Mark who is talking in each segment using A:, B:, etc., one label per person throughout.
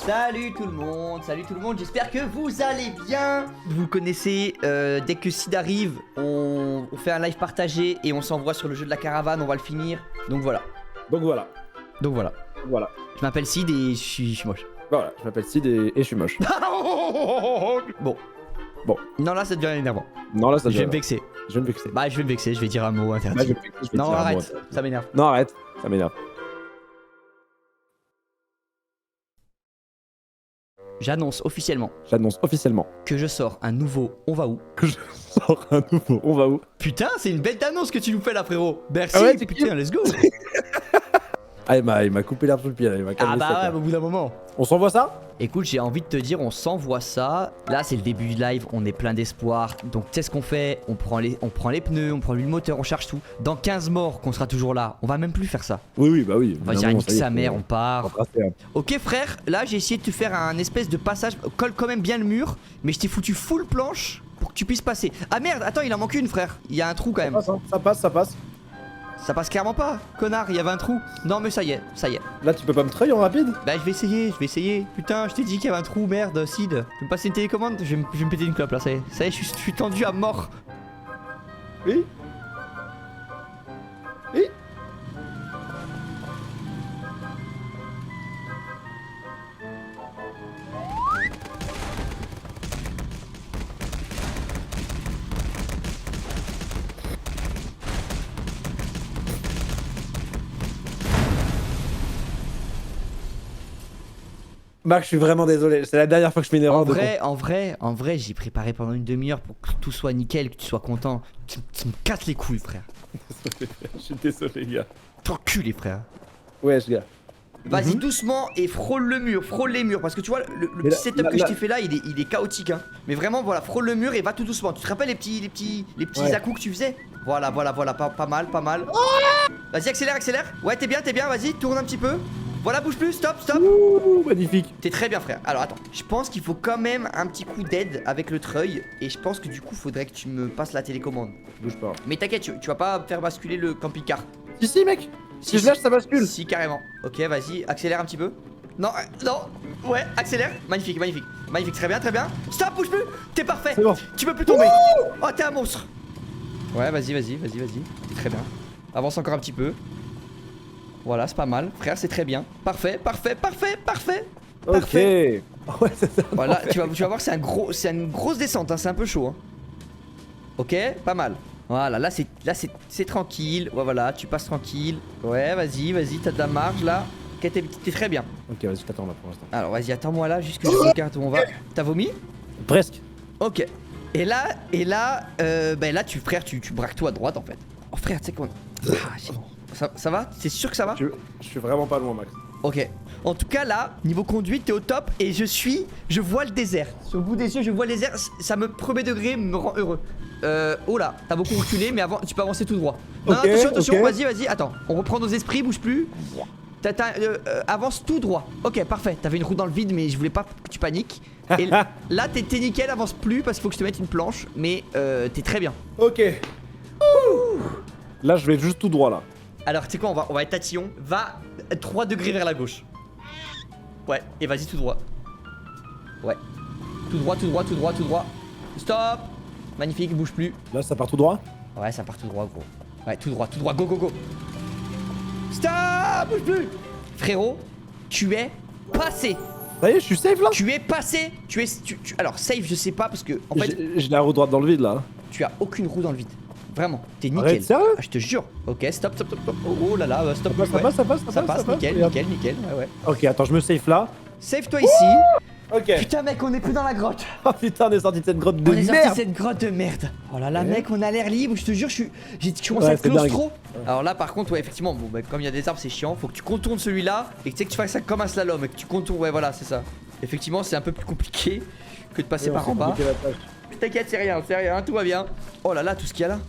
A: Salut tout le monde, j'espère que vous allez bien. Vous connaissez, dès que Sid arrive, on fait un live partagé et on s'envoie sur le jeu de la caravane, on va le finir. Donc voilà. Je m'appelle Sid et je suis moche.
B: Voilà, je m'appelle Sid et je suis moche.
A: Bon. Non là ça devient énervant.
B: Non là ça
A: Je vais me vexer.
B: Je vais me vexer.
A: Bah je vais me vexer, je vais dire un mot interdit.
B: Bah, je vais me vexer, je vais
A: Non
B: dire un mot
A: arrête,
B: interdit.
A: ça m'énerve.
B: Non arrête, ça m'énerve.
A: J'annonce officiellement que je sors un nouveau On va où.
B: Que je sors un nouveau On va où.
A: Putain, c'est une belle annonce que tu nous fais là frérot. Merci,
B: Ah ouais,
A: putain, let's go.
B: Ah il m'a coupé l'herbe sous le pied là, il m'a calmé.
A: Ah bah ouais, au bout d'un moment.
B: On s'envoie ça.
A: Écoute, j'ai envie de te dire, on s'envoie ça. Là, c'est le début du live, on est plein d'espoir. Donc, tu sais ce qu'on fait, on prend les pneus, on prend l'huile moteur, on charge tout. Dans 15 morts, qu'on sera toujours là, on va même plus faire ça.
B: Oui, bah oui.
A: On va dire nique sa mère, on part.
B: Hein.
A: Ok frère, là j'ai essayé de te faire un espèce de passage. Colle quand même bien le mur, mais je t'ai foutu full planche pour que tu puisses passer. Ah merde, attends, il en manque une frère. Il y a un trou quand même.
B: Ça passe.
A: Ça passe clairement pas, connard, il y avait un trou. Non mais ça y est.
B: Là tu peux pas me treuil en rapide.
A: Bah je vais essayer. Putain, je t'ai dit qu'il y avait un trou, merde, Sid. Tu veux me passer une télécommande? Je vais me péter une clope là, ça y est, je suis tendu à mort.
B: Oui. Max, je suis vraiment désolé, c'est la dernière fois que je fais une erreur.
A: En vrai, j'ai préparé pendant une demi-heure pour que tout soit nickel, que tu sois content. Tu me casses les couilles, frère.
B: Je suis désolé, gars.
A: T'enculé, frère.
B: Wesh, gars.
A: Vas-y doucement et frôle les murs parce que tu vois le petit setup que je t'ai fait là il est chaotique hein. Mais vraiment voilà, frôle le mur et va tout doucement. Tu te rappelles les petits
B: ouais.
A: à-coups que tu faisais? Voilà, pas mal. Vas-y accélère. Ouais t'es bien, vas-y, tourne un petit peu. Voilà, bouge plus, stop.
B: Ouh, magnifique.
A: T'es très bien frère. Alors attends, je pense qu'il faut quand même un petit coup d'aide avec le treuil. Et je pense que du coup faudrait que tu me passes la télécommande.
B: Bouge pas.
A: Mais t'inquiète, tu vas pas faire basculer le camping-car.
B: Si mec. Si je lâche ça bascule.
A: Si carrément. Ok vas-y, accélère un petit peu. Non, ouais, accélère. Magnifique, très bien. Stop, bouge plus. T'es parfait.
B: C'est bon.
A: Tu peux plus tomber. Oh t'es un monstre. Ouais vas-y. T'es très bien. Avance encore un petit peu. Voilà, c'est pas mal. Frère, c'est très bien. Parfait.
B: Ok. Ouais, c'est ça.
A: Voilà, tu vas voir, c'est une grosse descente, hein, c'est un peu chaud. Hein. Ok, pas mal. Voilà, là c'est tranquille. Ouais, voilà, tu passes tranquille. Ouais, vas-y, t'as de la marge là. Ok, t'es très bien.
B: Ok, vas-y, je t'attends là pour l'instant.
A: Alors, vas-y, attends-moi là, juste que je regarde où on va. T'as vomi?
B: Presque.
A: Ok. Et là, ben là, tu braques tout à droite en fait. Oh frère, tu sais quoi? Ça va? C'est sûr que ça va?
B: Je suis vraiment pas loin, Max.
A: Ok. En tout cas là, niveau conduite, t'es au top et je vois le désert. Sur le bout des yeux, je vois le désert. Ça me premier degré me rend heureux. Oh là, t'as beaucoup reculé, mais avant, tu peux avancer tout droit. Non,
B: Okay,
A: attention,
B: okay.
A: vas-y, attends. On reprend nos esprits, bouge plus. Avance tout droit. Ok, parfait. T'avais une roue dans le vide, mais je voulais pas que tu paniques. Et là, t'es nickel, avance plus parce qu'il faut que je te mette une planche, mais t'es très bien.
B: Ok. Là, je vais juste tout droit là.
A: Alors, tu sais quoi, on va être tatillon. Va 3 degrés vers la gauche. Ouais, et vas-y tout droit. Ouais. Tout droit. Stop. Magnifique, bouge plus.
B: Là, ça part tout droit.
A: Ouais, ça part tout droit, gros. Ouais, tout droit, go. Stop, bouge plus. Frérot, tu es passé.
B: Ça y est, je suis safe là.
A: Tu es passé. Alors, safe, je sais pas, parce que, en fait,
B: J'ai la roue droite dans le vide là.
A: tu as aucune roue dans le vide. Vraiment, t'es nickel.
B: Arrête, sérieux?
A: Ah, je te jure. Ok, stop. Oh là là, stop.
B: Ça passe,
A: nickel. Ouais.
B: Ok, attends, je me safe là.
A: Save-toi ici.
B: Ok.
A: Putain, mec, on est plus dans la grotte.
B: Oh putain, on est sorti de cette grotte de
A: On est sorti de
B: merde.
A: cette grotte de merde. Oh là là,
B: Ouais.
A: mec, on a l'air libre. Je te jure, j'ai commencé
B: Ouais,
A: à être
B: c'est dingue.
A: claustro. Alors là, par contre, ouais, effectivement, bon, bah, comme il y a des arbres, c'est chiant. Faut que tu contournes celui-là et que tu sais que tu fasses ça comme un slalom et que tu contournes. Ouais, voilà, c'est ça. Effectivement, c'est un peu plus compliqué que de passer par en bas. T'inquiète, c'est rien, tout va bien. Oh là là, tout ce qu'il y a là.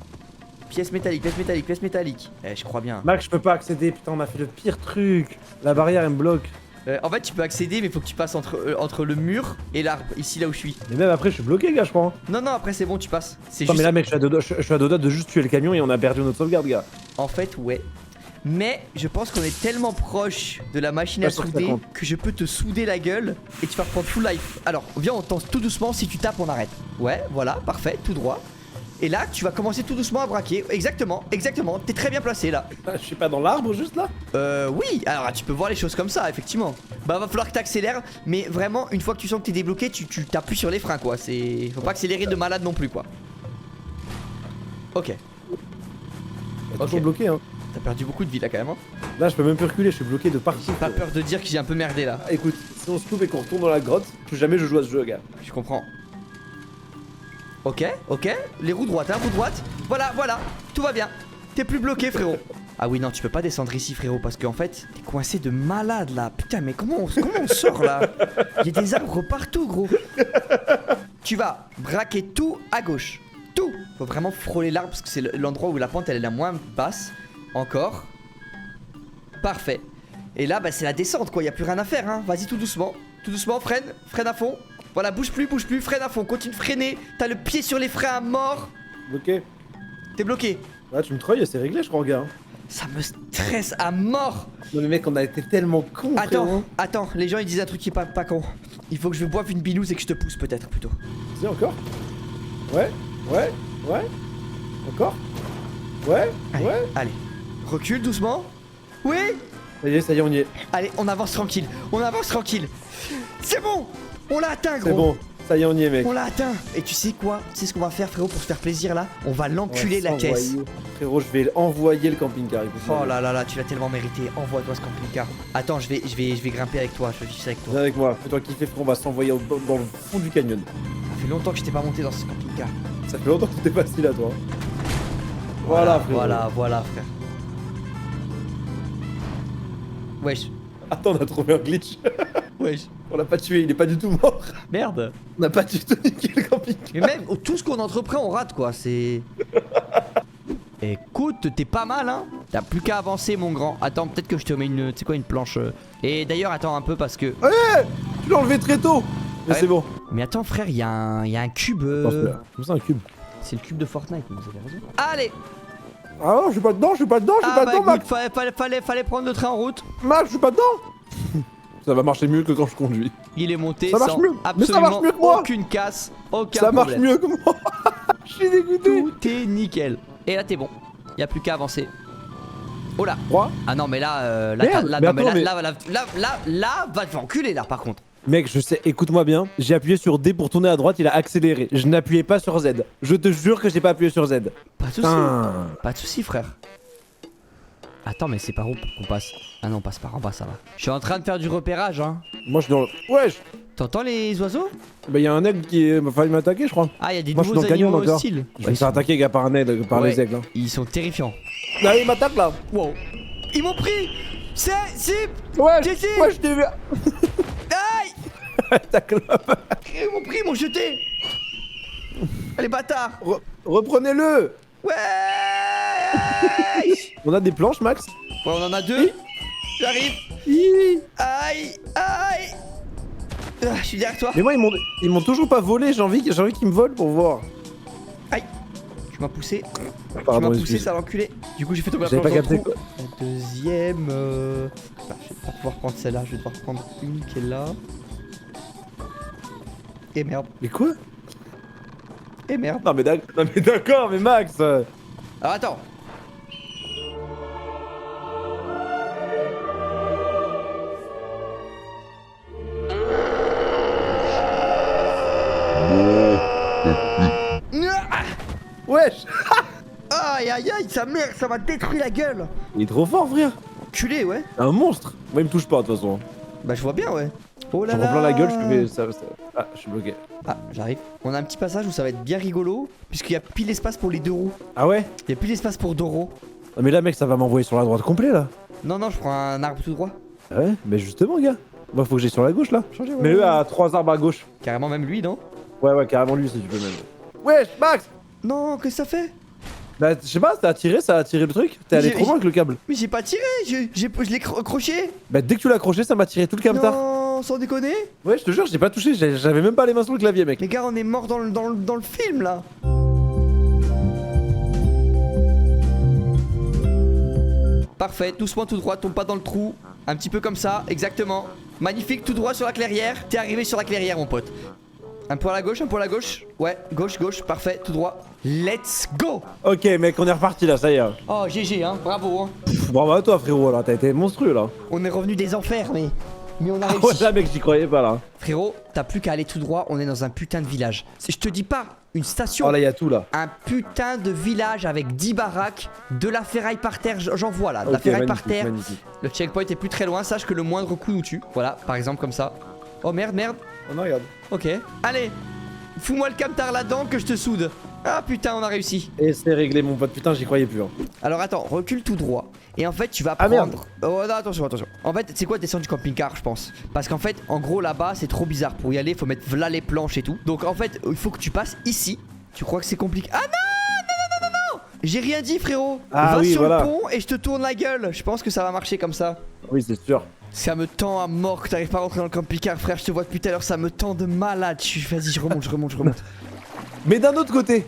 A: Pièce métallique. Je crois bien.
B: Max, je peux pas accéder, putain, on a fait le pire truc. La barrière, elle me bloque.
A: En fait, tu peux accéder, mais faut que tu passes entre le mur et l'arbre, ici là où je suis.
B: Mais même après, je suis bloqué, gars, je crois.
A: Non, après, c'est bon, tu passes. C'est
B: Non,
A: juste.
B: mais là, mec, je suis à deux doigts de juste tuer le camion et on a perdu notre sauvegarde, gars.
A: En fait, ouais. Mais je pense qu'on est tellement proche de la machine à souder que je peux te souder la gueule et tu vas reprendre full life. Alors viens, on tente tout doucement, si tu tapes on arrête. Ouais, voilà, parfait, tout droit. Et là tu vas commencer tout doucement à braquer. Exactement, exactement, t'es très bien placé là.
B: Je suis pas dans l'arbre juste là?
A: Oui, alors tu peux voir les choses comme ça effectivement. Bah va falloir que t'accélères. Mais vraiment une fois que tu sens que t'es débloqué, tu t'appuies sur les freins quoi. C'est... Faut pas accélérer de malade non plus quoi. Ok.
B: Toujours bloqué hein.
A: T'as perdu beaucoup de vie là quand même hein.
B: Là je peux même plus reculer, je suis bloqué de partout.
A: J'ai pas peur de dire que j'ai un peu merdé là.
B: Écoute, si on se coupe et qu'on retourne dans la grotte, plus jamais je joue à ce jeu gars.
A: Je comprends. Ok, ok, les roues droites, hein, roues droites. Voilà, voilà, tout va bien. T'es plus bloqué frérot. Ah oui non, tu peux pas descendre ici frérot parce qu'en fait t'es coincé de malade là. Putain mais comment on sort là? Il y a des arbres partout gros. Tu vas braquer tout à gauche. Tout. Faut vraiment frôler l'arbre parce que c'est l'endroit où la pente elle est la moins basse. Encore. Parfait. Et là bah c'est la descente quoi, y a plus rien à faire hein. Vas-y tout doucement, freine, freine à fond. Voilà, bouge plus, freine à fond, continue de freiner. T'as le pied sur les freins à mort.
B: Bloqué.
A: T'es bloqué.
B: Ouais tu me treuilles, c'est réglé je crois gars.
A: Ça me stresse à mort.
B: Non mais mec on a été tellement cons.
A: Attends, les gens ils disent un truc qui est pas con. Il faut que je boive une binouse et que je te pousse peut-être plutôt.
B: Vas-y encore. Ouais. Encore. Ouais.
A: Allez, recule doucement. Oui.
B: Ça y est, on y est.
A: Allez, on avance tranquille. C'est bon. On l'a atteint gros.
B: C'est bon, ça y est, on y est mec.
A: On l'a atteint. Et tu sais quoi? Tu sais ce qu'on va faire frérot pour se faire plaisir là? On va l'enculer la caisse.
B: Frérot, je vais envoyer le camping-car.
A: Oh là là là, tu l'as tellement mérité. Envoie-toi ce camping-car. Attends, je vais grimper avec toi. Je vais vivre ça avec toi.
B: Viens avec moi. Fais-toi kiffer frérot, on va s'envoyer dans le fond du canyon.
A: Ça fait longtemps que je t'ai pas monté dans ce camping-car.
B: Ça fait longtemps que t'es passé là toi. Voilà frérot.
A: Voilà frère. Wesh.
B: Attends, on a trouvé un glitch.
A: Wesh.
B: On l'a pas tué, il est pas du tout mort.
A: Merde.
B: On n'a pas du tout niqué le camping-car.
A: Mais même tout ce qu'on entreprend on rate quoi, c'est... Écoute, t'es pas mal hein. T'as plus qu'à avancer mon grand. Attends, peut-être que je te mets une... Tu sais quoi, une planche... Et d'ailleurs attends un peu parce que...
B: Tu l'as enlevé très tôt. Mais c'est bon.
A: Mais attends frère, il y a un cube...
B: Comme ça un cube.
A: C'est le cube de Fortnite, vous avez raison. Allez.
B: Ah non, je suis pas dedans, Max.
A: Fallait prendre le train en route.
B: Max, je suis pas dedans. Ça va marcher mieux que quand je conduis.
A: Il est monté
B: ça marche
A: sans
B: mieux.
A: absolument
B: mais ça marche mieux que moi.
A: Aucune casse, aucun
B: ça
A: problème.
B: marche mieux que moi. Je suis dégoûté.
A: Tout est nickel. Et là t'es bon. Y a plus qu'à avancer. Oh là.
B: 3.
A: Ah non mais là va te enculer là par contre.
B: Mec, je sais, écoute-moi bien, j'ai appuyé sur D pour tourner à droite, il a accéléré. Je n'appuyais pas sur Z. Je te jure que j'ai pas appuyé sur Z.
A: Pas de soucis. Pas de soucis frère. Attends mais c'est par où qu'on passe? Ah non on passe par en bas, ça va. Je suis en train de faire du repérage hein.
B: Moi je suis dans le... Wesh.
A: T'entends les oiseaux?
B: Bah y'a un aigle qui m'a failli m'attaquer je crois.
A: Ah y'a des nouveaux animaux hostiles.
B: Je vais me faire attaquer gars par un aigle, par les aigles hein.
A: Ils sont terrifiants.
B: Là ils m'attaquent là.
A: Wow. Ils m'ont pris. C'est...
B: Ouais je t'ai vu.
A: Aïe.
B: Ta clope.
A: Ils m'ont pris, ils m'ont jeté. Les bâtards.
B: Reprenez-le.
A: Ouais.
B: On a des planches Max?
A: Ouais on en a 2. J'arrive. Aïe. Je suis derrière toi.
B: Mais moi ils m'ont toujours pas volé, j'ai envie qu'ils me volent pour voir.
A: Aïe. Tu m'as poussé.
B: Pardon,
A: tu m'as poussé, ça va enculer. Du coup j'ai fait tomber la planche dans le trou. La deuxième... je vais pas pouvoir prendre celle-là, je vais devoir prendre une qui est là. Et merde.
B: Mais quoi?
A: Et merde.
B: Non mais d'accord, mais Max.
A: Alors attends.
B: Wesh.
A: Aïe aïe aïe, sa mère, ça m'a détruit la gueule.
B: Il est trop fort frère.
A: Culé ouais.
B: Un monstre. Moi il me touche pas de toute façon.
A: Bah je vois bien ouais. Oh là là.
B: J'en prends plein la gueule, je fais ça. Ah, je suis bloqué.
A: Ah, j'arrive. On a un petit passage où ça va être bien rigolo, puisqu'il y a pile l'espace pour les 2 roues.
B: Ah ouais?
A: Il y a plus d'espace pour Doro.
B: Ah mais là mec, ça va m'envoyer sur la droite complet là.
A: Non, je prends un arbre tout droit.
B: Ah ouais? Mais justement gars. Moi faut que j'aille sur la gauche là. Mets-le à 3 arbres à gauche.
A: Carrément même lui, non?
B: Ouais, carrément lui si tu peux même. Wesh, Max!
A: Non, qu'est-ce que ça fait?
B: Bah je sais pas, ça a tiré le truc. T'es allé trop loin avec le câble.
A: Mais j'ai pas tiré, je l'ai accroché.
B: Bah dès que tu l'as accroché, ça m'a tiré tout le camtar.
A: Non, sans déconner.
B: Ouais, je te jure, j'ai pas touché, j'avais même pas les mains sur le clavier mec.
A: Les gars, on est mort dans le film là. Par Parfait, doucement tout droit, tombe pas dans le trou. Un petit peu comme ça, exactement. Magnifique, tout droit sur la clairière. T'es arrivé sur la clairière, mon pote. Un peu à la gauche, un peu à la gauche. Ouais, gauche, gauche, parfait, tout droit. Let's go.
B: Ok, mec, on est reparti là, ça y est.
A: Oh, GG, hein, bravo. Hein.
B: Bravo à toi, frérot, là, t'as été monstrueux là.
A: On est revenu des enfers, mais on a
B: Ah
A: réussi.
B: ouais, là, mec, j'y croyais pas là.
A: Frérot, t'as plus qu'à aller tout droit, on est dans un putain de village. Je te dis pas, une station.
B: Oh là, y a tout là.
A: Un putain de village avec 10 baraques, de la ferraille par terre, j'en vois là, de la
B: Ok,
A: ferraille par
B: magnifique,
A: terre.
B: magnifique.
A: Le checkpoint est plus très loin, sache que le moindre coup nous tue. Voilà, par exemple comme ça. Oh merde, merde.
B: Oh non, regarde.
A: Ok. Allez, fous-moi le camtar là-dedans que je te soude. Ah putain, on a réussi.
B: Et c'est réglé, mon pote, putain, j'y croyais plus. Hein.
A: Alors attends, recule tout droit. Et en fait, tu vas
B: Ah,
A: prendre.
B: merde.
A: Oh non, attention, attention. En fait, c'est quoi descendre du camping-car, je pense. Parce qu'en fait, en gros, là-bas, c'est trop bizarre. Pour y aller, faut mettre là les planches et tout. Donc en fait, il faut que tu passes ici. Tu crois que c'est compliqué? Ah non, non, non, non, non, non. J'ai rien dit, frérot.
B: Ah
A: Va
B: oui,
A: sur
B: voilà.
A: le pont et je te tourne la gueule. Je pense que ça va marcher comme ça.
B: Oui, c'est sûr.
A: Ça me tend à mort que t'arrives pas à rentrer dans le camping-car, frère. Je te vois depuis tout à l'heure, ça me tend de malade. Vas-y, je remonte, je remonte, je remonte.
B: Mais d'un autre côté,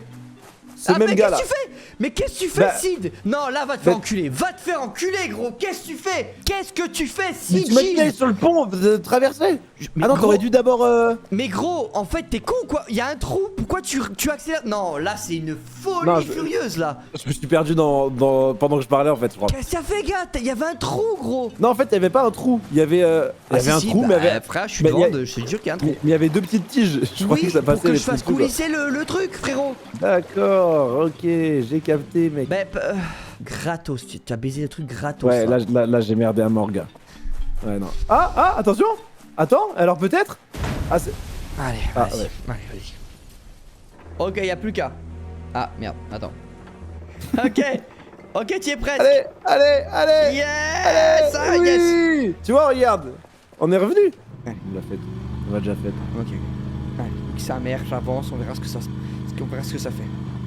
B: ce même
A: mais
B: gars là.
A: qu'est-ce que tu fais? Mais qu'est-ce que tu fais,
B: Bah-
A: Sid? Non, là, va te faire enculer. Va te faire enculer, gros. Qu'est-ce que tu fais? Qu'est-ce que tu fais,
B: Mais
A: Sid?
B: tu m'as dit d'aller sur le pont, de traverser.
A: Mais
B: Ah non,
A: gros-
B: t'aurais dû d'abord.
A: Mais gros, en fait, t'es con ou quoi? Y'a un trou. Pourquoi tu accélères? Non, là, c'est une folie
B: Non,
A: furieuse, là.
B: Je me suis perdu pendant que je parlais en fait, je crois.
A: Qu'est-ce que ça fait, gars? Y'avait un trou, gros.
B: Non, en fait, il y avait pas un trou. Il y avait, un trou, mais il y avait.
A: Frère, je suis
B: mais
A: devant,
B: y a-
A: je te jure qu'il y a un trou.
B: Mais il y avait deux petites tiges. Je croyais que ça passait.
A: pour que
B: les
A: je fasse
B: petits trous, quoi.
A: coulisser le truc, frérot.
B: D'accord, ok, j'ai capté, mec.
A: Bah, gratos, tu as baisé le truc gratos.
B: Ouais,
A: hein.
B: là j'ai merdé à mort, gars. Ouais, non. Ah, attention. Attends, alors peut-être. Ah, c'est.
A: Allez,
B: Ah,
A: vas-y.
B: ouais.
A: Allez, vas-y. Ok, y'a plus qu'à. Ah, merde, attends. Ok, ok, tu es prête.
B: Allez.
A: Yes, ah,
B: oui.
A: yes.
B: Tu vois, regarde. On est revenu. On l'a fait. On l'a déjà fait.
A: Ok. Allez, nique sa mère, j'avance, on verra ce que ça fait.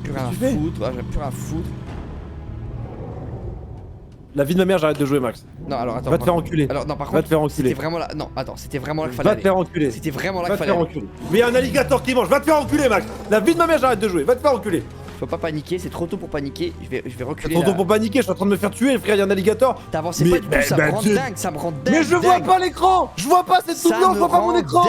A: Plus rien à
B: tu fais
A: foutre, j'ai plus rien à foutre.
B: La vie de ma mère, j'arrête de jouer, Max.
A: Non, alors attends.
B: Va te faire enculer.
A: Alors, non, par
B: Va
A: contre,
B: te faire enculer.
A: c'était vraiment là. Non, attends, c'était vraiment là qu'il fallait
B: Va te
A: aller.
B: faire enculer.
A: C'était vraiment là
B: Va
A: qu'il
B: te
A: fallait
B: faire
A: aller.
B: enculer. Mais y a un alligator qui mange. Va te faire enculer, Max. La vie de ma mère, j'arrête de jouer. Va te faire enculer.
A: Faut pas paniquer, c'est trop tôt pour paniquer. Je vais reculer.
B: Tonton
A: là.
B: pour paniquer, je suis en train de me faire tuer, frère, y a un alligator.
A: T'avançais
B: Mais-
A: pas du tout,
B: bah,
A: ça
B: bah,
A: me rend
B: tu-
A: dingue, ça me rend dingue.
B: Mais je vois
A: dingue.
B: pas l'écran. Je vois pas cette
A: Ça
B: soufflance,
A: me
B: je vois pas mon
A: rend
B: écran.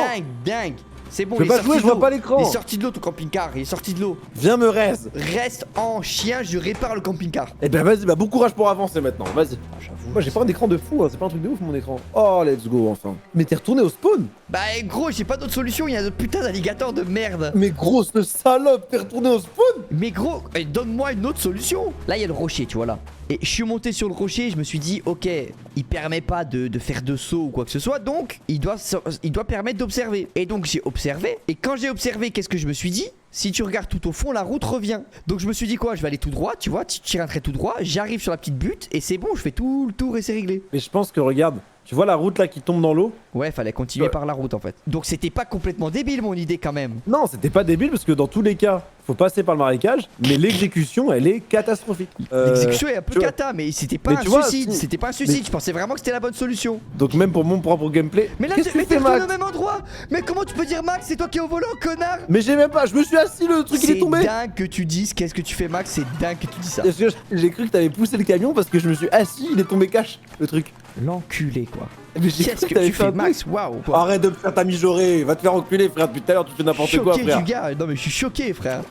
A: dingue. C'est bon,
B: Je
A: il
B: peux
A: est
B: pas
A: sorti
B: jouer,
A: de
B: je vois
A: l'eau.
B: pas l'écran.
A: Il est sorti de l'eau ton camping-car, il est sorti de l'eau.
B: Viens me reste.
A: Reste en chien, je répare le camping-car.
B: Eh ben vas-y, bah bon courage pour avancer maintenant, vas-y.
A: J'avoue.
B: Moi j'ai pas un écran de fou, hein. C'est pas un truc de ouf mon écran. Oh let's go enfin. Mais t'es retourné au spawn.
A: Bah gros, j'ai pas d'autre solution, il y a d'autres putains d'alligators de merde.
B: Mais grosse salope, t'es retourné au spawn.
A: Mais gros, donne-moi une autre solution. Là, il y a le rocher, tu vois là. Et je suis monté sur le rocher, je me suis dit, ok, il permet pas de faire de saut ou quoi que ce soit, donc il doit permettre d'observer. Et donc j'ai observé, et quand j'ai observé, qu'est-ce que je me suis dit? Si tu regardes tout au fond, la route revient. Donc je me suis dit quoi? Je vais aller tout droit, tu vois, tu tires un trait tout droit, j'arrive sur la petite butte, et c'est bon, je fais tout le tour et c'est réglé.
B: Mais je pense que regarde, tu vois la route là qui tombe dans l'eau?
A: Ouais, fallait continuer
B: Ouais.
A: par la route en fait. Donc c'était pas complètement débile mon idée quand même.
B: Non, c'était pas débile parce que dans tous les cas, faut passer par le marécage, mais l'exécution elle est catastrophique.
A: L'exécution est un peu
B: tu vois-
A: cata, mais c'était pas
B: mais
A: un
B: tu vois,
A: suicide.
B: si-
A: C'était pas un suicide, je pensais vraiment que c'était la bonne solution.
B: Donc même pour mon propre gameplay.
A: Mais là,
B: qu'est-ce que
A: mais
B: tu
A: t'es
B: fais
A: retourné
B: Max?
A: au même endroit. Mais comment tu peux dire Max? C'est toi qui es au volant, connard.
B: Mais j'ai même pas, je me suis assis, le truc il est tombé.
A: C'est dingue que tu dises qu'est-ce que tu fais Max, c'est dingue que tu dis ça.
B: Parce que j'ai cru que t'avais poussé le camion parce que je me suis assis, il est tombé cash, le truc.
A: L'enculé quoi.
B: Mais j'ai
A: Qu'est-ce
B: cru
A: que
B: t'avais
A: tu
B: fait
A: fais
B: un
A: Max? Waouh quoi.
B: Arrête de me faire ta mijaurée, va te faire enculer frère, depuis tout à l'heure tu fais n'importe quoi
A: Choqué
B: frère.
A: du gars. Non mais je suis choqué frère.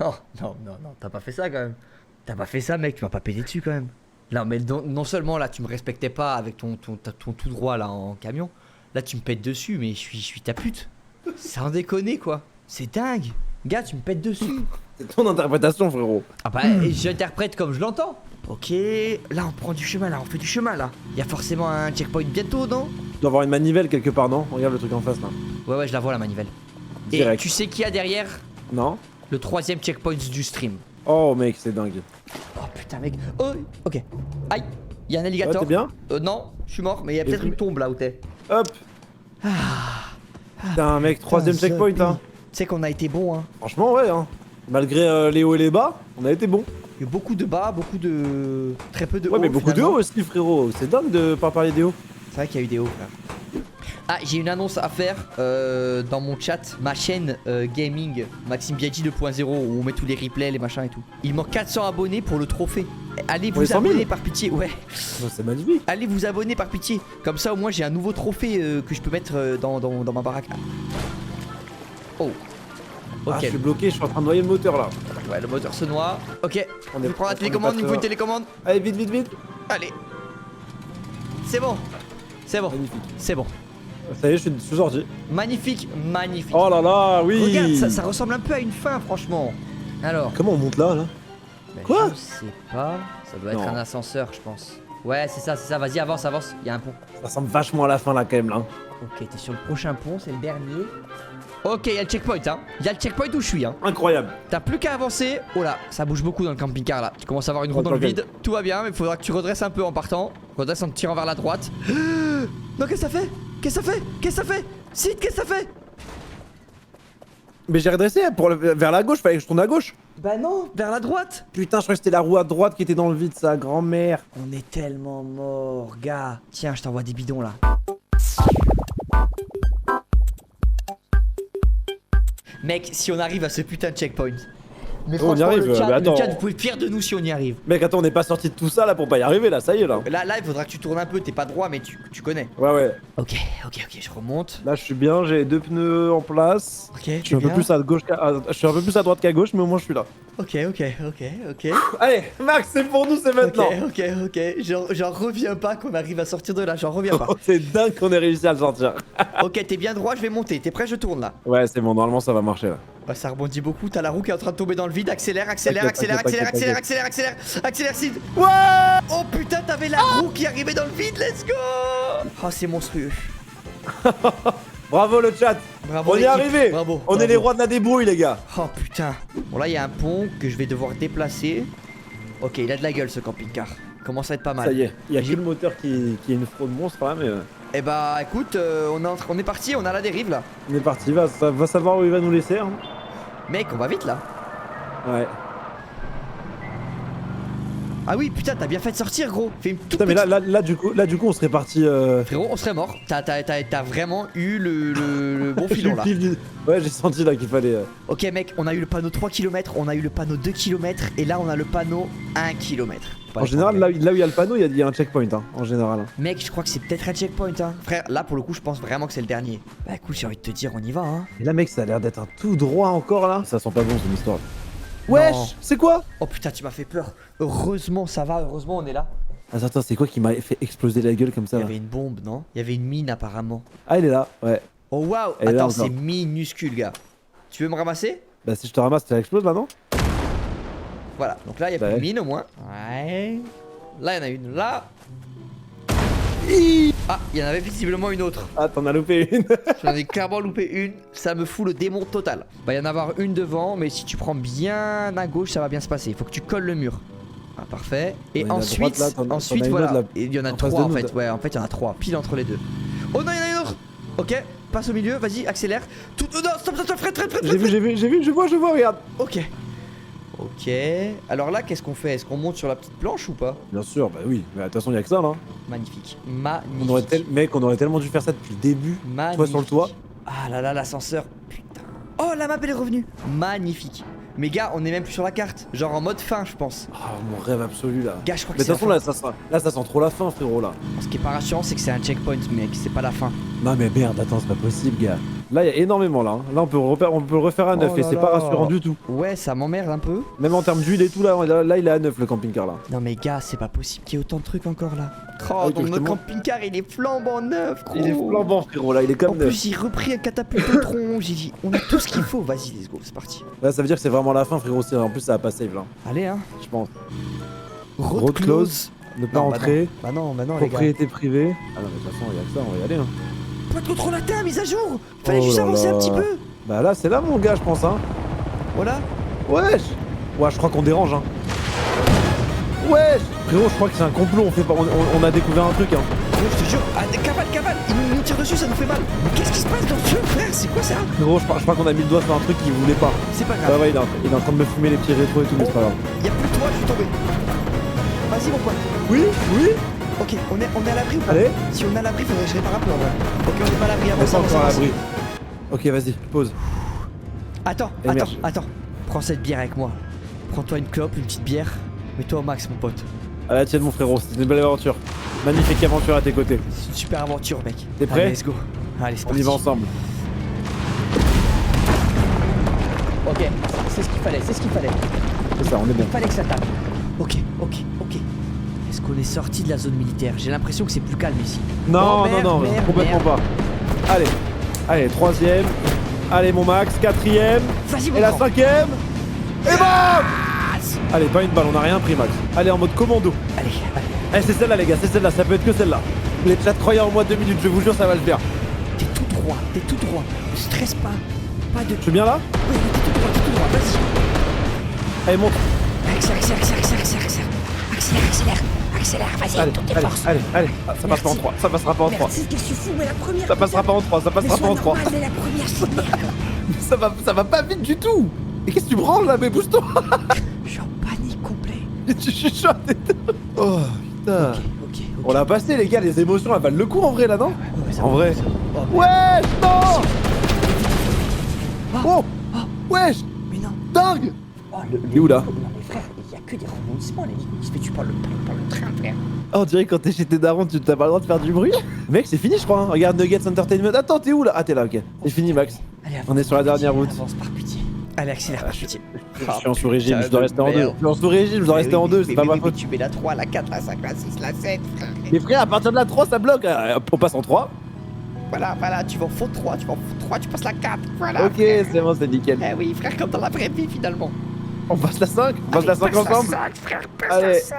A: Non, t'as pas fait ça quand même. T'as pas fait ça mec, tu m'as pas pété dessus quand même. Non mais non seulement là tu me respectais pas avec ton tout droit là en camion, là tu me pètes dessus mais je suis ta pute. Sans déconner quoi. C'est dingue. Gars tu me pètes dessus.
B: C'est ton interprétation frérot.
A: Ah bah j'interprète comme je l'entends. Ok, là on prend du chemin là, on fait du chemin là. Il y a forcément un checkpoint bientôt non?
B: Tu dois avoir une manivelle quelque part non? Regarde le truc en face là.
A: Ouais je la vois la manivelle. Et
B: Direct.
A: tu sais qui y a derrière?
B: Non?
A: Le 3ème checkpoint du stream.
B: Oh mec c'est dingue.
A: Oh putain mec. Oh ok. Aïe. Il y a un
B: Ouais,
A: alligator.
B: t'es bien?
A: Non, je suis mort, mais il y a peut-être
B: Et-
A: une tombe là où t'es.
B: Hop. Putain mec, troisième
A: Putain,
B: checkpoint hein.
A: Tu sais qu'on a été bon hein.
B: Franchement ouais hein. Malgré les hauts et les bas, on a été bon.
A: Il y a eu beaucoup de bas, beaucoup de. Très peu de
B: Ouais
A: hauts.
B: mais beaucoup de
A: finalement.
B: hauts aussi frérot. C'est dingue de pas parler des hauts.
A: C'est vrai qu'il y a eu des hauts frère. Ah, j'ai une annonce à faire dans mon chat. Ma chaîne gaming Maxime Biaggi 2.0 où on met tous les replays, les machins et tout. Il manque 400 abonnés pour le trophée. Allez vous abonner par pitié, ouais.
B: Oh, c'est magnifique.
A: Allez vous abonner par pitié. Comme ça au moins j'ai un nouveau trophée que je peux mettre dans ma baraque. Oh. Ok.
B: Ah, je suis bloqué, je suis en train de noyer le moteur là.
A: Ouais, le moteur se noie. Ok.
B: On
A: Je prends la télécommande, il me faut une télécommande.
B: Allez, vite, vite, vite.
A: Allez. C'est bon. C'est bon.
B: Magnifique.
A: C'est bon.
B: Ça y est, je suis sorti.
A: Magnifique, magnifique.
B: Oh là là, oui.
A: Regarde, ça ressemble un peu à une fin, franchement. Alors.
B: Comment on monte là
A: Ben,
B: Quoi?
A: Je sais pas. Ça doit être
B: Non.
A: un ascenseur, je pense. Ouais, c'est ça, c'est ça. Vas-y, avance, avance. Il y a un pont.
B: Ça ressemble vachement à la fin là quand même là.
A: Ok, t'es sur le prochain pont, c'est le dernier. Ok, il y a le checkpoint, hein. Il y a le checkpoint où je suis, hein.
B: Incroyable.
A: T'as plus qu'à avancer. Oh là, ça bouge beaucoup dans le camping-car là. Tu commences à avoir une roue dans le vide. Tout va bien, mais il faudra que tu redresses un peu en partant. Redresse en te tirant vers la droite. Non, qu'est-ce que ça fait? Qu'est-ce que ça fait? Qu'est-ce que ça fait? Sid, qu'est-ce que ça fait?
B: Mais j'ai redressé vers la gauche, fallait que je tourne à gauche.
A: Bah non, vers la droite.
B: Putain, je croyais que c'était la roue à droite qui était dans le vide, sa grand-mère.
A: On est tellement mort, gars. Tiens, je t'envoie des bidons là. Mec, si on arrive à ce putain de checkpoint. Mais
B: on y
A: franchement,
B: arrive,
A: le chat,
B: mais attends.
A: le chat, vous pouvez être fiers de nous si on y arrive.
B: Mec, attends, on n'est pas sorti de tout ça là pour pas y arriver là, ça y est là.
A: Là, il faudra que tu tournes un peu. T'es pas droit, mais tu connais.
B: Ouais, ouais.
A: Ok, je remonte.
B: Là, je suis bien, j'ai 2 pneus en place.
A: Ok,
B: Je suis un peu plus à gauche je suis un peu plus à droite qu'à gauche, mais au moins je suis là.
A: Ok.
B: Allez, Max, c'est pour nous, c'est maintenant.
A: Ok. J'en reviens pas qu'on arrive à sortir de là. J'en reviens pas.
B: Oh, c'est dingue qu'on ait réussi à le sortir.
A: Ok, t'es bien droit, je vais monter. T'es prêt, je tourne là.
B: Ouais, c'est bon, normalement ça va marcher là.
A: Bah, ça rebondit beaucoup. T'as la roue qui est en train de tomber dans le vide. Accélère,
B: T'inquiète.
A: Sid.
B: Ouais.
A: Oh putain, t'avais la roue qui arrivait dans le vide. Let's go. Oh, c'est monstrueux.
B: Bravo le chat.
A: Bravo,
B: On y est
A: l'équipe.
B: arrivé.
A: Bravo.
B: On est les rois de la débrouille, les gars.
A: Oh putain. Bon, là, il y a un pont que je vais devoir déplacer. Ok, il a de la gueule ce camping-car. Commence à être pas mal.
B: Ça y est, il y a que le moteur qui est une fraude monstre là, mais
A: Eh bah écoute, on est parti, on a la dérive là.
B: on est parti, va savoir où il va nous laisser. Hein.
A: Mec, on va vite là.
B: Ouais.
A: Ah oui, putain, t'as bien fait de sortir, gros. Fais une toute
B: Putain, mais
A: petite-
B: là, du coup, on serait parti.
A: Frérot, on serait mort. T'as vraiment eu le bon filon là.
B: Ouais, j'ai senti là qu'il fallait.
A: Ok, mec, on a eu le panneau 3 km, on a eu le panneau 2 km, et là on a le panneau 1 km.
B: En général, là où il y a le panneau, il y a un checkpoint, hein, en général. Hein.
A: Mec, je crois que c'est peut-être un checkpoint, hein. Frère, là pour le coup, je pense vraiment que c'est le dernier. Bah écoute, j'ai envie de te dire, on y va, hein.
B: Et là, mec, ça a l'air d'être un tout droit encore là. Ça sent pas bon, cette histoire. Wesh, c'est quoi?
A: Oh putain, tu m'as fait peur. Heureusement, ça va, heureusement, on est là.
B: Attends, c'est quoi qui m'a fait exploser la gueule comme ça
A: Il y
B: là?
A: avait une bombe, non? Il y avait une mine apparemment.
B: Ah, il est là, ouais.
A: Oh waouh!
B: Elle est là
A: Attends,
B: encore.
A: c'est minuscule, gars. Tu veux me ramasser?
B: Bah, si je te ramasse, ça explose là, non?
A: Voilà, donc là, il y a
B: Bah
A: plus de
B: ouais.
A: mine au moins. Ouais. Là, il y en a une là. Ah, il y en avait visiblement une autre.
B: Ah, t'en as loupé une.
A: J'en ai clairement loupé une. Ça me fout le démon total. Bah, il y en a avoir une devant, mais si tu prends bien à gauche, ça va bien se passer. Il faut que tu colles le mur. Ah, parfait. Et
B: Ouais, il y en a
A: ensuite,
B: droite, là, t'en as
A: ensuite
B: une
A: voilà.
B: autre, là,
A: Et il y en a
B: en face
A: trois
B: de
A: en
B: nous,
A: fait.
B: là.
A: Ouais, en fait, il y en a trois. Pile entre les deux. Oh non, il y en a une autre. Ok, passe au milieu, vas-y, accélère. Tout. Non, stop, Fred.
B: J'ai vu, je vois, regarde.
A: Ok. Ok. Alors là, qu'est-ce qu'on fait? Est-ce qu'on monte sur la petite planche ou pas?
B: Bien sûr, bah oui, mais de toute façon, il y a que ça là.
A: Magnifique.
B: On aurait Mec, on aurait tellement dû faire ça depuis le début.
A: Magnifique.
B: Toi sur le toit.
A: Ah là là, l'ascenseur. Putain. Oh, la map elle est revenue. Magnifique. Mais gars, on est même plus sur la carte. Genre en mode fin, je pense.
B: Ah, mon rêve absolu là.
A: Gars, je crois que
B: Mais de
A: c'est
B: toute façon, là, ça sent trop la fin, frérot là.
A: Ce qui est pas rassurant, c'est que c'est un checkpoint, mec. C'est pas la fin.
B: Non, mais merde, attends, c'est pas possible, gars. Là, il y a énormément là. Hein. Là, on peut le refaire à 9
A: Oh
B: et
A: là
B: c'est pas
A: là.
B: rassurant du tout.
A: Ouais, ça m'emmerde un peu.
B: Même en termes d'huile et tout, là, il est à 9 le camping-car là.
A: Non, mais gars, c'est pas possible qu'il y ait autant de trucs encore là. Oh,
B: Ah oui,
A: donc notre
B: justement.
A: camping-car il est flambant neuf, gros.
B: Il est flambant, frérot là, il est
A: En
B: comme
A: plus,
B: neuf.
A: j'ai repris un catapulte de tronc. J'ai dit, on a tout ce qu'il faut. Vas-y, let's go, c'est parti.
B: Là, ça veut dire que c'est vraiment la fin, frérot. En plus, ça va pas save là,
A: Allez, hein.
B: je pense.
A: Road close.
B: Ne pas
A: Non, bah
B: entrer.
A: Bah non, les gars.
B: Propriété privée. Ah non, mais de toute façon, il y a que ça, on va y aller. Hein.
A: Point de contrôle atteint, mise à jour. Fallait
B: Oh
A: juste
B: là
A: avancer
B: là.
A: un petit peu.
B: Bah là, c'est là, mon gars, je pense. Hein.
A: Voilà.
B: Wesh. Ouais, je crois qu'on dérange. Hein. Wesh. Frérot, je crois que c'est un complot. On a découvert un truc. Hein.
A: Je te jure, ah, cavale, il nous tire dessus, ça nous fait mal. Mais qu'est-ce qui se passe dans le jeu, frère? C'est quoi ça?
B: Frérot, je crois qu'on a mis le doigt sur un truc qu'il voulait pas.
A: C'est pas
B: Ouais,
A: grave.
B: ouais, il est en train de me fumer les petits rétros et tout, mais c'est pas grave.
A: Y'a plus de toi, je suis tombé. Vas-y, mon pote.
B: Oui, oui.
A: Ok, on est à l'abri ou pas?
B: Allez.
A: Si on est à l'abri, faudrait que je répare un peu en vrai. Ok, on est pas à l'abri,
B: On est
A: avance,
B: pas
A: avance,
B: encore à
A: avance.
B: l'abri. Ok, vas-y, pause.
A: Attends,
B: Et
A: attends,
B: merci.
A: attends. Prends cette bière avec moi. Prends-toi une clope, une petite bière. Mets-toi au max, mon pote.
B: À la tienne, mon frérot, c'était une belle aventure. Magnifique aventure à tes côtés.
A: C'est une super aventure, mec.
B: T'es prêt?
A: Allez, let's go. Allez, c'est
B: On
A: parti.
B: y va ensemble.
A: Ok, c'est ce qu'il fallait, c'est ce qu'il fallait.
B: C'est ça, on est bon.
A: Il fallait que ça tape. Ok, ok, ok. Est-ce qu'on est sorti de la zone militaire? J'ai l'impression que c'est plus calme ici.
B: Non,
A: Oh, merde,
B: non, non,
A: merde,
B: complètement
A: merde.
B: pas. Allez, allez, troisième. Allez, mon max, quatrième.
A: Vas-y, mon
B: Et la
A: grand.
B: cinquième. Et bam! Allez, pas une balle, on a rien pris, Max. Allez, en mode commando.
A: Allez, allez.
B: Eh, c'est celle-là, les gars, c'est celle-là, ça peut être que celle-là. Les chats croyaient en moi 2 minutes, je vous jure, ça va le faire.
A: T'es tout droit, t'es tout droit. Ne stresse pas. Pas de.
B: Je suis bien là?
A: Oui, t'es tout droit, vas-y.
B: Allez, monte.
A: Accélère, accélère, accélère, accélère, accélère. Accélère, accélère. Accélère, vas-y,
B: Allez,
A: toutes tes
B: allez,
A: forces.
B: allez, allez. Ah, ça passe pas en
A: Merci.
B: 3, ça passera pas en 3.
A: Merci, qu'est-ce que tu fous? Mais la première.
B: Ça passera pas en 3, ça passera pas en 3.
A: Mais la première, c'est merde.
B: Ça va pas vite du tout. Et qu'est-ce que tu branles là, mais bouge-toi.
A: Je suis en panique complet.
B: Tu chuchotes et tout. Oh, putain.
A: Ok, ok, ok.
B: On l'a passé, les gars, les émotions, elles valent le coup en vrai là, non?
A: Ouais, ça
B: En
A: va,
B: vrai.
A: ça va. Oh,
B: Ouais, non.
A: Oh,
B: Oh, wesh,
A: mais non.
B: dingue.
A: Oh,
B: Il est où, là?
A: Non, mais frère, il y a que des rebondissements, les gars. Mais tu parles le train, frère.
B: Oh, on dirait que quand t'es chez tes darons, tu t'as pas le droit de faire du bruit. Mec, c'est fini, je crois. Hein. Regarde Nuggets Entertainment. Attends, t'es où là? Ah, t'es là, ok. C'est fini, Max.
A: Allez, avance,
B: On est sur la
A: par
B: dernière
A: pitié,
B: route.
A: Avance par pitié. Allez, accélère
B: Ah,
A: par
B: je-
A: pitié.
B: Je suis en sous-régime, je dois rester en 2. Je suis en sous-régime, je dois rester en 2, c'est pas ma faute.
A: Tu mets la 3, la 4, la 5, la 6, la 7, frère.
B: Mais frère, à partir de la 3, ça bloque. On passe en 3.
A: Voilà, tu vas en faux 3, tu passes la 4. Voilà.
B: Ok,
A: frère.
B: c'est bon, c'est nickel.
A: Eh oui, frère, comme dans la vraie vie finalement.
B: On passe la 5. On passe la 5 ensemble.
A: Frère, passe
B: Allez.
A: la 5.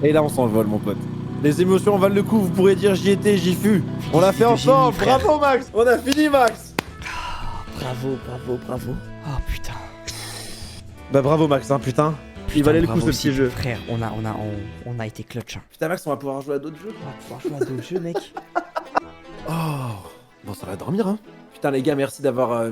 B: Et là, on s'envole, mon pote. Les émotions valent le coup, vous pourrez dire j'y étais, j'y fus. On l'a fait
A: de
B: ensemble.
A: génie, frère.
B: Bravo, Max. On a fini, Max.
A: Bravo. Oh putain.
B: Bah, bravo, Max, hein, putain. Il valait le coup,
A: bravo
B: ce petit
A: aussi,
B: jeu.
A: Frère, on a été clutch. Hein.
B: Putain, Max, on va pouvoir jouer à d'autres jeux.
A: On va pouvoir jouer à d'autres jeux, mec.
B: Oh, bon, ça va dormir, hein. Putain, les gars, merci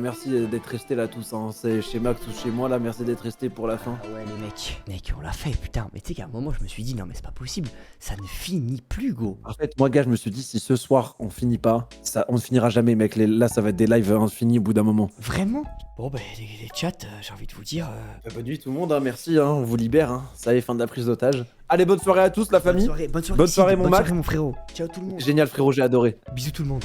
B: merci d'être restés là tous. Hein. C'est chez Max ou chez moi là, merci d'être restés pour la fin.
A: Ah ouais, les mecs, on l'a fait, putain. Mais tu sais qu'à un moment, je me suis dit, non, mais c'est pas possible. Ça ne finit plus, go.
B: En fait, moi, gars, je me suis dit, si ce soir on finit pas, ça, on ne finira jamais, mec. Là, ça va être des lives infinis au bout d'un moment.
A: Vraiment? Bon, bah, les chats, j'ai envie de vous dire.
B: Bonne nuit tout le monde, hein. Merci, hein. On vous libère. Hein. Ça y est, fin de la prise d'otage. Allez, bonne soirée à tous, la famille.
A: Bonne soirée,
B: Bonne soirée, mon
A: bonne
B: Max.
A: soirée, mon frérot. Ciao tout le monde.
B: Génial, frérot, j'ai adoré.
A: Bisous tout le monde.